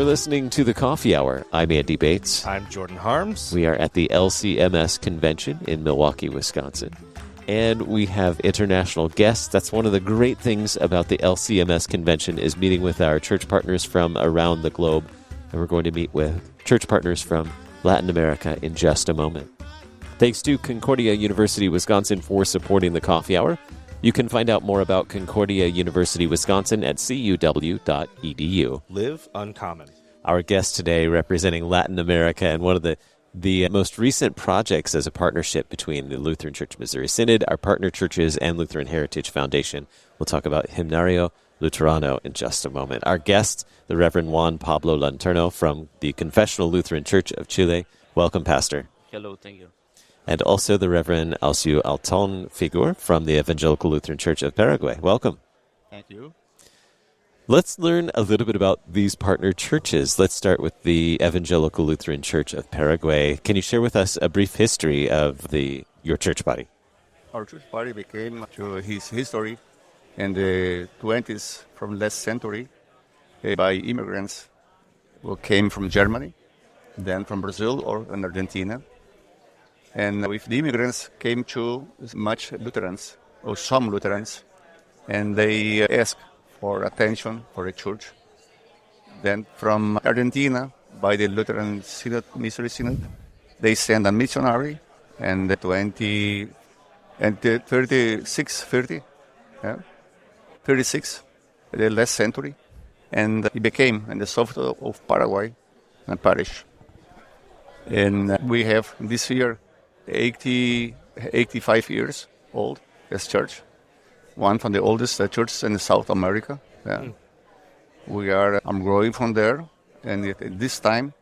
You're listening to The Coffee Hour. I'm Andy Bates. I'm Jordan Harms. We are at the LCMS Convention in Milwaukee, Wisconsin. And we have international guests. That's one of the great things about the LCMS Convention is meeting with our church partners from around the globe. And we're going to meet with church partners from Latin America in just a moment. Thanks to Concordia University, Wisconsin for supporting the Coffee Hour. You can find out more about Concordia University, Wisconsin at cuw.edu. Live uncommon. Our guest today representing Latin America and one of the most recent projects as a partnership between the Lutheran Church Missouri Synod, our partner churches, and Lutheran Heritage Foundation. We'll talk about Himnario Luterano in just a moment. Our guest, the Reverend Juan Pablo Lanterna from the Confessional Lutheran Church of Chile. Welcome, Pastor. Hello, thank you. And also the Reverend Alceu Alton Figur from the Evangelical Lutheran Church of Paraguay. Welcome. Thank you. Let's learn a little bit about these partner churches. Let's start with the Evangelical Lutheran Church of Paraguay. Can you share with us a brief history of your church body? Our church body became to his history in the 20s from last century by immigrants who came from Germany, then from Brazil or Argentina. And with the immigrants came to much Lutherans, or some Lutherans, and they asked for attention for the church. Then from Argentina, by the Lutheran Synod, Missouri Synod, they sent a missionary, and the 36, the last century, and he became in the south of Paraguay, a parish. And we have this year 85 years old as church. One from the oldest churches in South America. Yeah. I'm growing from there, and at this time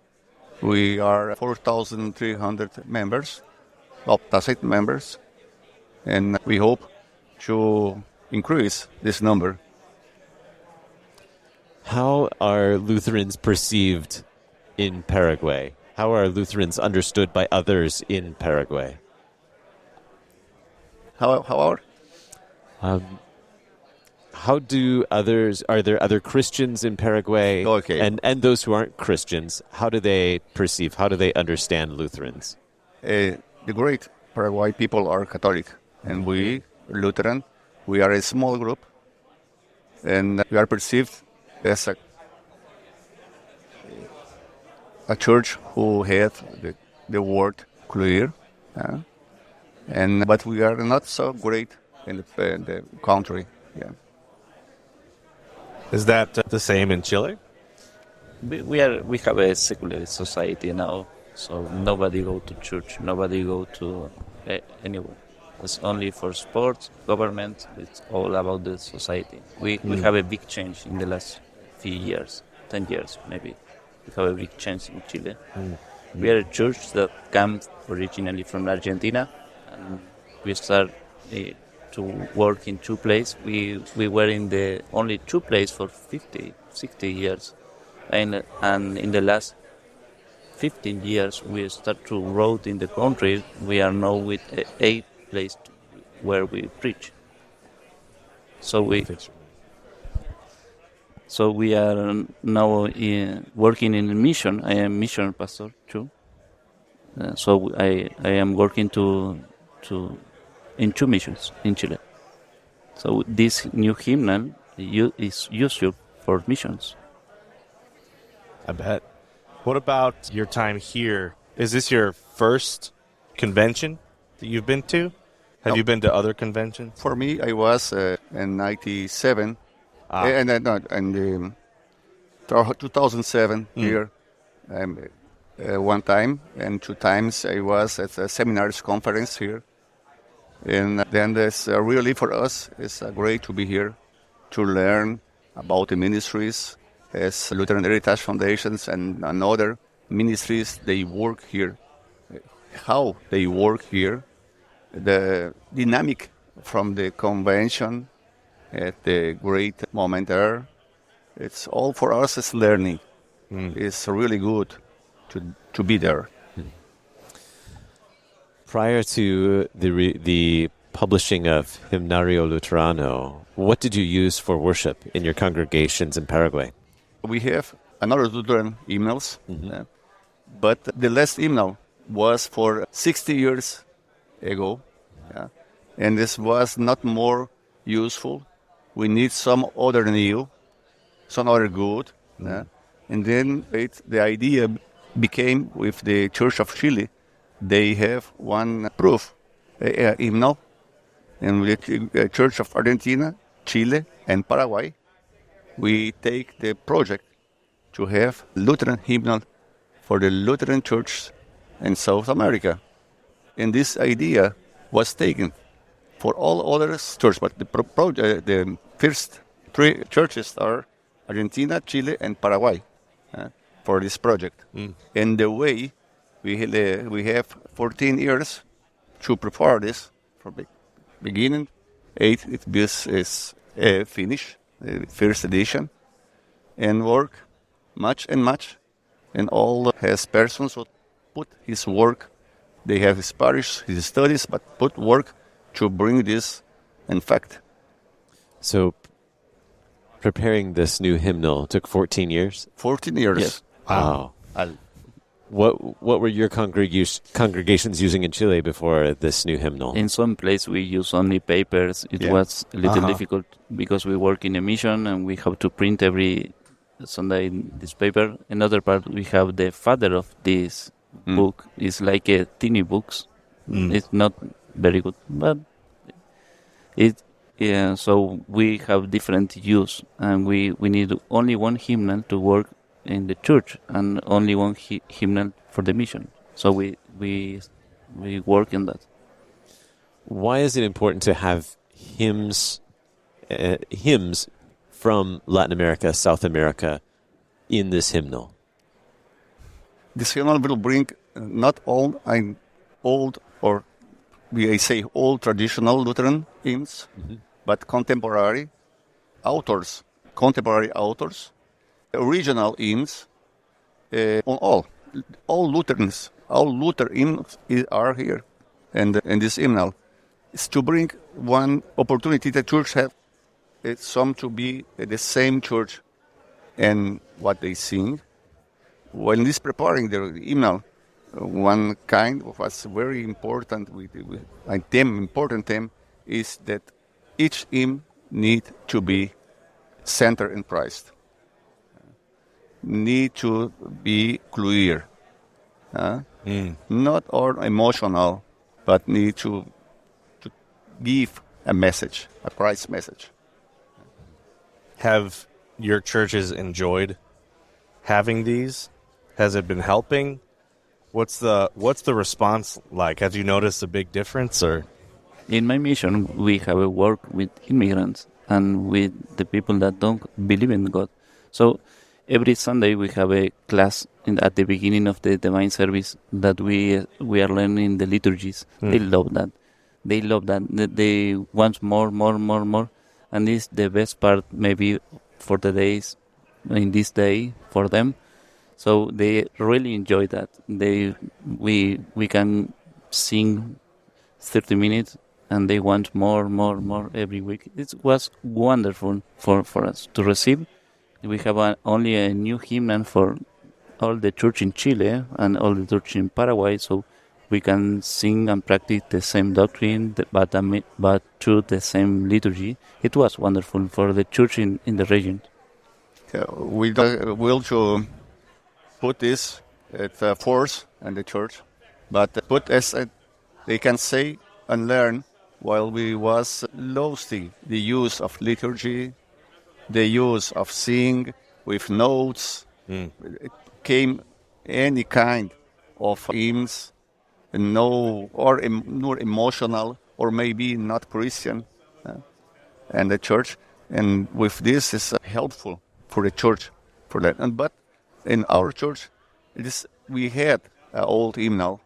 we are 4,300 members, opposite members, and we hope to increase this number. How are Lutherans perceived in Paraguay? How are Lutherans understood by others in Paraguay? How are there other Christians in Paraguay? Okay. And those who aren't Christians, how do they understand Lutherans? The great Paraguay people are Catholic, and we, Lutheran, we are a small group, and we are perceived as a church who has the word clear, but we are not so great in the country. Yeah. Is that the same in Chile? We have a secular society now, so nobody go to church, nobody go to anywhere. It's only for sports, government. It's all about the society. We have a big change in the last few years, 10 years maybe. We have a big change in Chile. We are a church that comes originally from Argentina, and we start to work in two places. We were in the only two places for 50, 60 years. And in the last 15 years, we start to grow in the country. We are now with 8 places where we preach. So we are now working in a mission. I am mission pastor too. So I am working in 2 missions in Chile. So this new hymnal is useful for missions. I bet. What about your time here? Is this your first convention that you've been to? Have you been to other conventions? For me, I was in 97, in 2007 here, one time, and 2 times I was at a seminars conference here. And then there's really for us, it's great to be here to learn about the ministries as Lutheran Heritage Foundations and other ministries, they work here, how they work here, the dynamic from the convention at the great moment there. It's all for us as learning. It's really good to be there. Prior to the publishing of Himnario Luterano, what did you use for worship in your congregations in Paraguay? We have another Lutheran hymnals. But the last hymnal was for 60 years ago. Yeah. And this was not more useful. We need some other new, some other good. Yeah. And then the idea became with the Church of Chile. They have one proof hymnal. And with the Church of Argentina, Chile, and Paraguay, we take the project to have Lutheran hymnal for the Lutheran Church in South America. And this idea was taken for all other churches, but the first three churches are Argentina, Chile, and Paraguay for this project. And the way we have 14 years to prepare this from beginning. This is finished, the first edition, and work much and much. And all has persons who put his work. They have his parish, his studies, but put work to bring this in fact. So preparing this new hymnal took 14 years? 14 years. Yes. Wow. What were your congregations using in Chile before this new hymnal? In some place we use only papers. It was a little difficult because we work in a mission and we have to print every Sunday this paper. Another part, we have the father of this book. It's like a teeny books. It's not very good, but so we have different use, and we need only one hymnal to work in the church and only one hymnal for the mission. So we work in that. Why is it important to have hymns from Latin America, South America, in this hymnal? This hymnal will bring not all old or we say old traditional Lutheran hymns, but contemporary authors, original hymns on all Lutherans, all Luther hymns are here, and this hymnal is to bring one opportunity the church have. It's some to be the same church and what they sing. When this preparing the hymnal, one kind of what's very important, important theme is that each hymn need to be centered in Christ. Need to be clear. Not all emotional, but need to give a message, a Christ message. Have your churches enjoyed having these? Has it been helping? What's the response like? Have you noticed a big difference? Or in my mission, we have a work with immigrants and with the people that don't believe in God. So every Sunday we have a class at the beginning of the divine service that we are learning the liturgies. They love that. They want more. And this is the best part maybe for the days in this day for them. So they really enjoy that. We can sing 30 minutes and they want more every week. It was wonderful for us to receive. We have only a new hymnal for all the church in Chile and all the church in Paraguay, so we can sing and practice the same doctrine, but through the same liturgy. It was wonderful for the church in the region. We will to put this at force in the church, but put as they can say and learn while we was losing the use of liturgy, the use of sing with notes. It came any kind of hymns, more emotional or maybe not Christian, and the church. And with this is helpful for the church for that. But in our church, we had an old hymnal,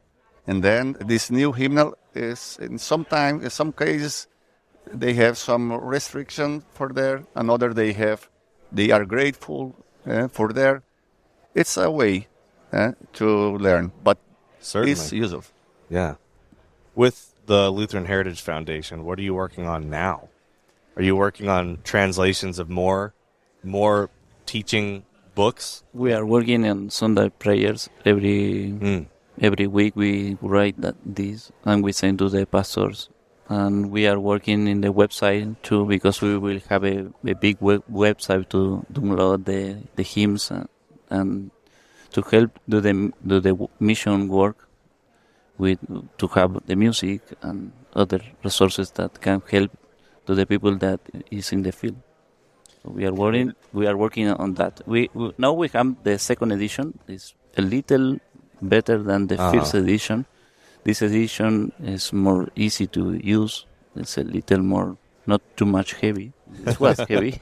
and then this new hymnal is in some cases they have some restriction for there. Another they are grateful for there. It's a way to learn, but certainly it's useful. Yeah. With the Lutheran Heritage Foundation, what are you working on now? Are you working on translations of more teaching books? We are working on Sunday prayers every week. We write this and we send to the pastors. And we are working in the website too, because we will have a big website to download the hymns and to help do the mission work to have the music and other resources that can help to the people that is in the field. So we are working on that. We now we have the second edition. It's a little better than the first edition. This edition is more easy to use. It's a little more, not too much heavy. It was heavy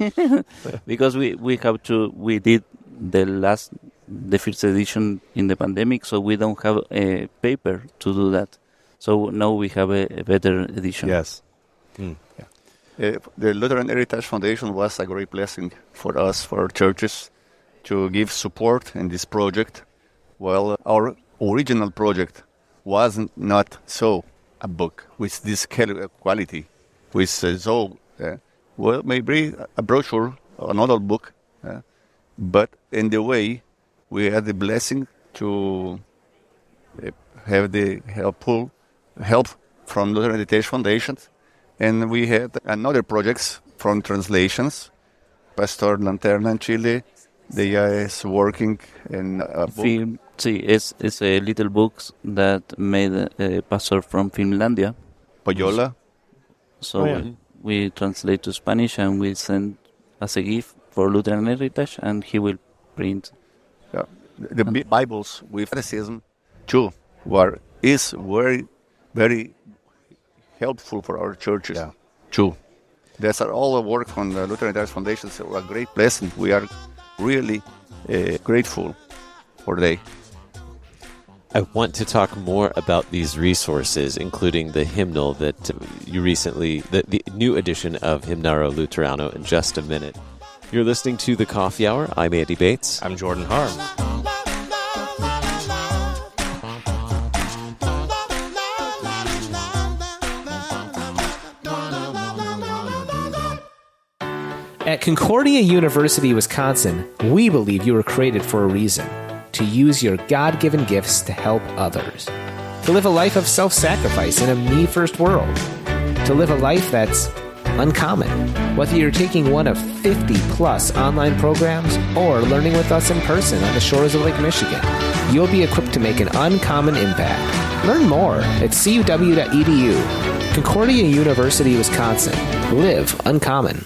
because we did the first edition in the pandemic, so we don't have a paper to do that. So now we have a better edition. Yes. The Lutheran Heritage Foundation was a great blessing for us, for our churches, to give support in this project. Well, our original project wasn't not so a book with this quality, with well, maybe a brochure or another book, but in the way we had the blessing to have the help from Lutheran Heritage Foundation, and we had another projects from translations. Pastor Lanterna in Chile, they is working in a book. It's a little books that made a pastor from Finlandia. Payola. So we translate to Spanish and we send as a gift for Lutheran Heritage, and he will print. Yeah. The Bibles with criticism too is very, very helpful for our churches too. That's all the work from the Lutheran Heritage Foundation. So a great blessing. We are really grateful for they. I want to talk more about these resources, including the hymnal that you recently, the new edition of Himnario Luterano, in just a minute. You're listening to The Coffee Hour. I'm Andy Bates. I'm Jordan Harms. At Concordia University, Wisconsin, we believe you were created for a reason: to use your God-given gifts to help others, to live a life of self-sacrifice in a me-first world, to live a life that's uncommon. Whether you're taking one of 50-plus online programs or learning with us in person on the shores of Lake Michigan, you'll be equipped to make an uncommon impact. Learn more at cuw.edu. Concordia University, Wisconsin. Live uncommon.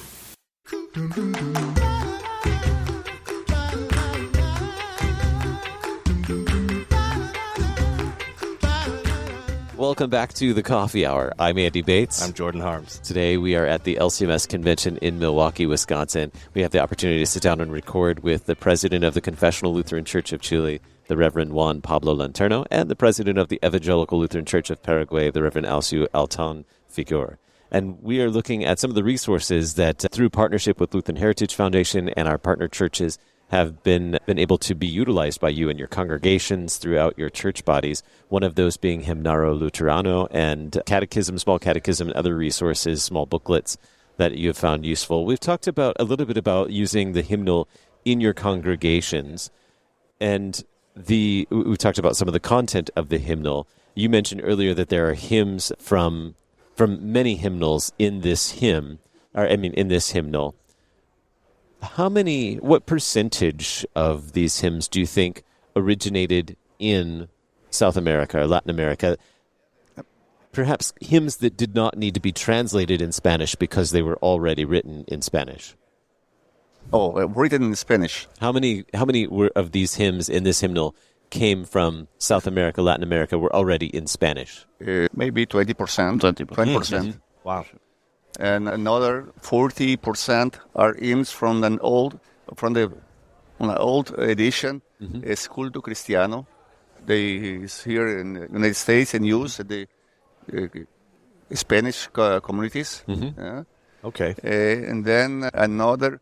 Welcome back to The Coffee Hour. I'm Andy Bates. I'm Jordan Harms. Today we are at the LCMS Convention in Milwaukee, Wisconsin. We have the opportunity to sit down and record with the president of the Confessional Lutheran Church of Chile, the Reverend Juan Pablo Lanterna, and the president of the Evangelical Lutheran Church of Paraguay, the Reverend Alceu Alton Figur. And we are looking at some of the resources that, through partnership with Lutheran Heritage Foundation and our partner churches, have been able to be utilized by you and your congregations throughout your church bodies, one of those being Himnario Luterano and catechism, small catechism, and other resources, small booklets that you have found useful. We've talked about a little bit about using the hymnal in your congregations, and we talked about some of the content of the hymnal. You mentioned earlier that there are hymns from many hymnals in this hymn, in this hymnal. What percentage of these hymns do you think originated in South America or Latin America? Perhaps hymns that did not need to be translated in Spanish because they were already written in Spanish. Written in Spanish. How many of these hymns in this hymnal came from South America, Latin America, were already in Spanish? Maybe 20%. 20%. Wow. And another 40% are hymns from an old edition, Es Culto Cristiano. They is here in the United States and used at the Spanish communities. Okay. And then another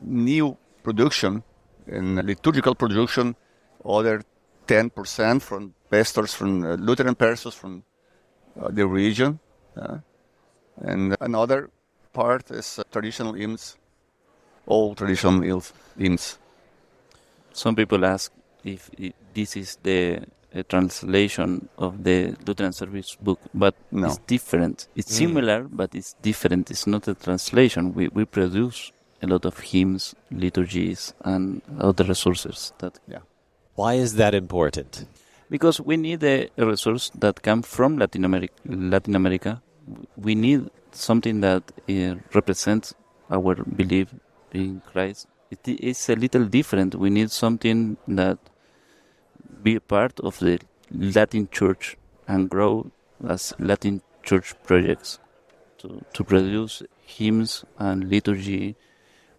new production, in liturgical production, other 10% from pastors, from Lutheran pastors from the region. And another part is traditional hymns, all traditional hymns. some people ask if this is the translation of the Lutheran service book, but No. it's different. It's similar, but it's different. It's not a translation. We produce a lot of hymns, liturgies, and other resources Why is that important? because we need a resource that comes from Latin America. We need something that represents our belief in Christ. It's a little different. We need something that be a part of the Latin Church and grow as Latin Church projects to produce hymns and liturgy.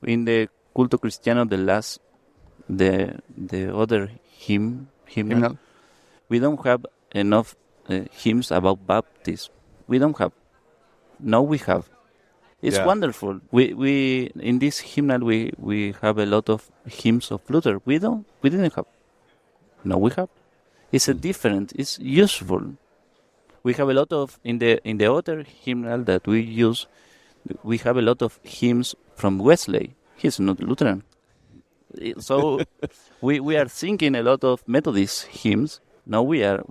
In the Culto Cristiano, the other hymnal, we don't have enough hymns about baptism. We don't have. Now we have. It's wonderful. We in this hymnal we have a lot of hymns of Luther. We didn't have. Now we have. It's a different. It's useful. We have a lot of in the other hymnal that we use. We have a lot of hymns from Wesley. He's not Lutheran. So we are singing a lot of Methodist hymns. Now we have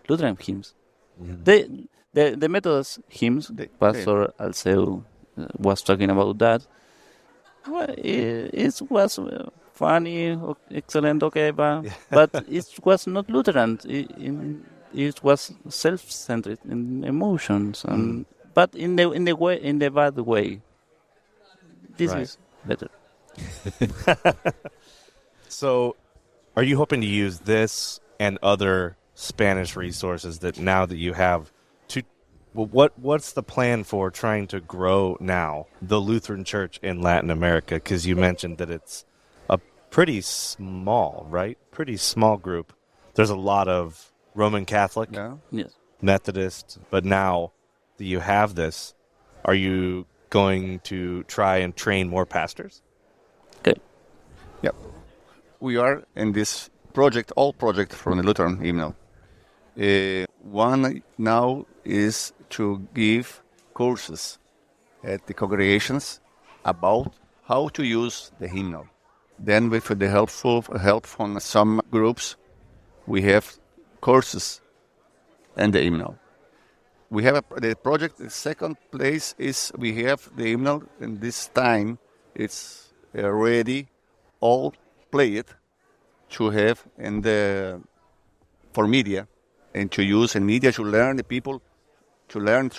Lutheran hymns. The Methodist hymns, Pastor Alceu was talking about that. Well, it was funny, excellent, okay, but it was not Lutheran. It was self-centered in emotions, but in the bad way. This is better. So, are you hoping to use this and other Spanish resources that now that you have to? Well, what's the plan for trying to grow now the Lutheran Church in Latin America? Because you mentioned that it's a pretty small, right? Pretty small group. There's a lot of Roman Catholic, Yes. Methodist, but now that you have this, are you going to try and train more pastors? Okay. Yep. We are in this project, all project from the Lutheran hymnal. One now is to give courses at the congregations about how to use the hymnal. Then with the help from some groups, we have courses and the hymnal. We have the project. The second place is we have the hymnal, and this time it's ready, all play it to have for media and to use in media to learn the people to learn at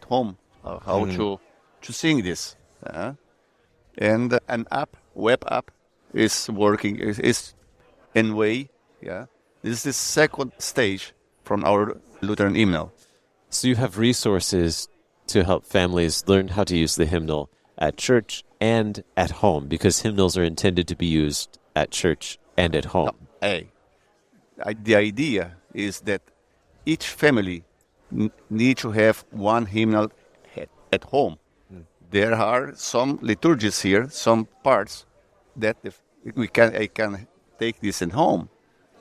home how to sing this. And an web app is working is in way. Yeah, this is the second stage from our Lutheran hymnal. So you have resources to help families learn how to use the hymnal at church and at home, because hymnals are intended to be used at church and at home. The idea is that each family needs to have one hymnal at home. There are some liturgies here, some parts that I can take this at home.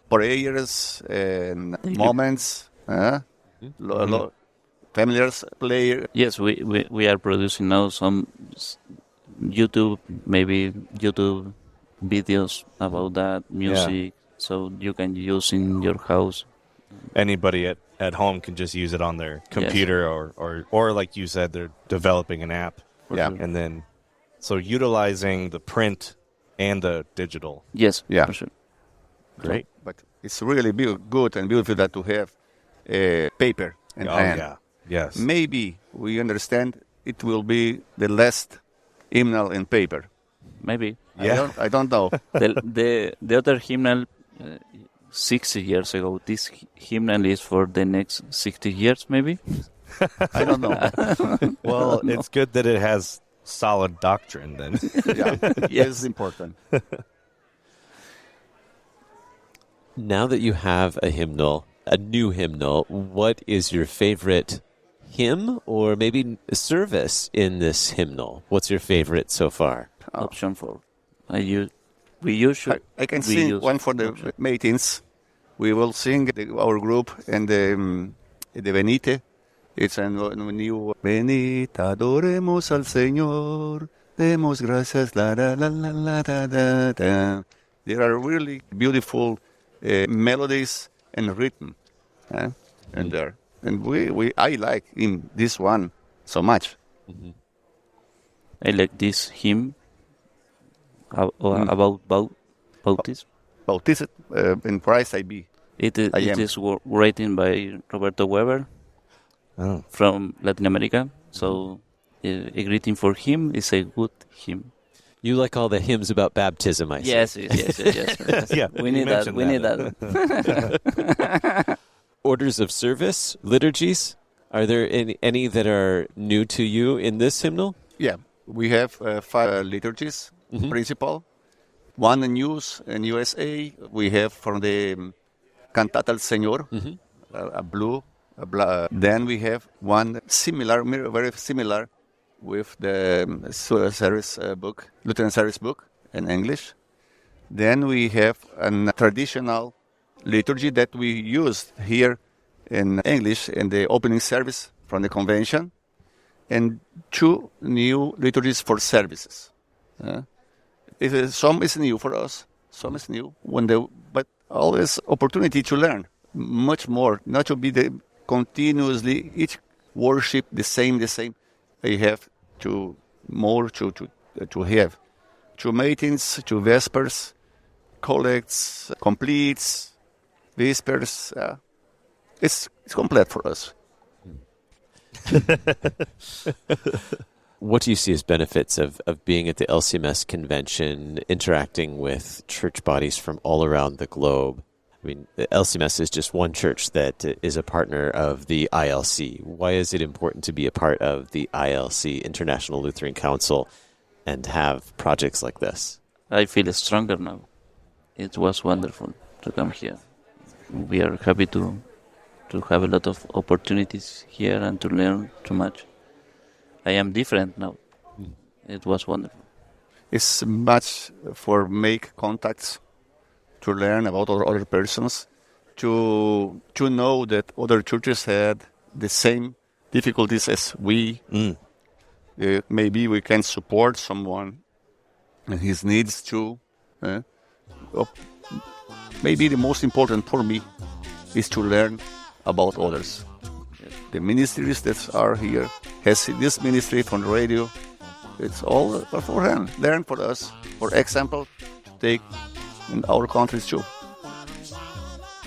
Prayers and moments, familiars play. Yes, we are producing now some YouTube videos about that music, so you can use in your house. Anybody at home can just use it on their computer, or like you said, they're developing an app. And then, so utilizing the print and the digital. Yes, yeah, for sure. Great. But it's really good and beautiful that to have paper and pen. Yeah. Yes. Maybe we understand it will be the last hymnal in paper. Maybe. Yeah. I don't know. The other hymnal 60 years ago. This hymnal is for the next 60 years, maybe. I don't know. Well, it's good that it has solid doctrine then. Yes, it's important. Now that you have a hymnal, a new hymnal, what is your favorite hymn or maybe service in this hymnal? What's your favorite so far? Option 4. We usually. I can sing one for the matins. We will sing our group and the Venite. It's a new Venita, adoremos al Señor, demos gracias, la la la la la da da. There are really beautiful melodies and rhythm in there. And I like in this one so much. Mm-hmm. I like this hymn about baptism. Baptism in Christ I be. It is written by Roberto Weber from Latin America. So a greeting for him is a good hymn. You like all the hymns about baptism, I see. Yes. Yeah, we need that. We need that. Orders of service, liturgies. Are there any that are new to you in this hymnal? Yeah, we have 5 liturgies, principal. One in USA. We have from the Cantata al Señor, a blue. Then we have one similar, very similar, with the service book, Lutheran service book in English. Then we have a traditional liturgy that we used here in English in the opening service from the convention, and 2 new liturgies for services. Some is new for us, some is new, but always opportunity to learn much more, not to be continuously each worship the same. I have to have 2 matins, 2 vespers, collects, completes, vespers. It's complete for us. What do you see as benefits of being at the LCMS convention, interacting with church bodies from all around the globe? I mean, the LCMS is just one church that is a partner of the ILC. Why is it important to be a part of the ILC, International Lutheran Council, and have projects like this? I feel stronger now. It was wonderful to come here. We are happy to have a lot of opportunities here and to learn too much. I am different now. It was wonderful. It's much for make contacts, to learn about other persons, to know that other churches had the same difficulties as we. Maybe we can support someone and his needs too. Maybe the most important for me is to learn about others. The ministries that are here, has this ministry from the radio, it's all for him. Learn for us, for example, to take in our countries too. Well,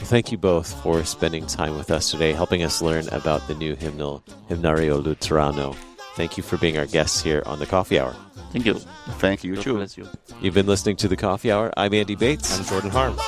thank you both for spending time with us today, helping us learn about the new hymnal, Himnario Luterano. Thank you for being our guests here on the Coffee Hour. Thank you. Thank you, God too. bless you. You've been listening to the Coffee Hour. I'm Andy Bates. I'm Jordan Harms.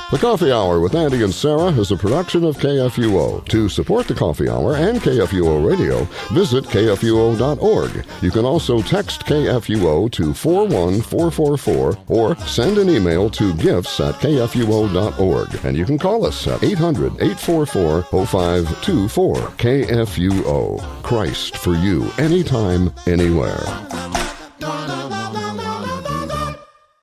The Coffee Hour with Andy and Sarah is a production of KFUO. To support the Coffee Hour and KFUO Radio, visit KFUO.org. You can also text KFUO to 41444 or send an email to gifts@kfuo.org. And you can call us at 800-844-0524. KFUO. Christ for you, anytime, anywhere.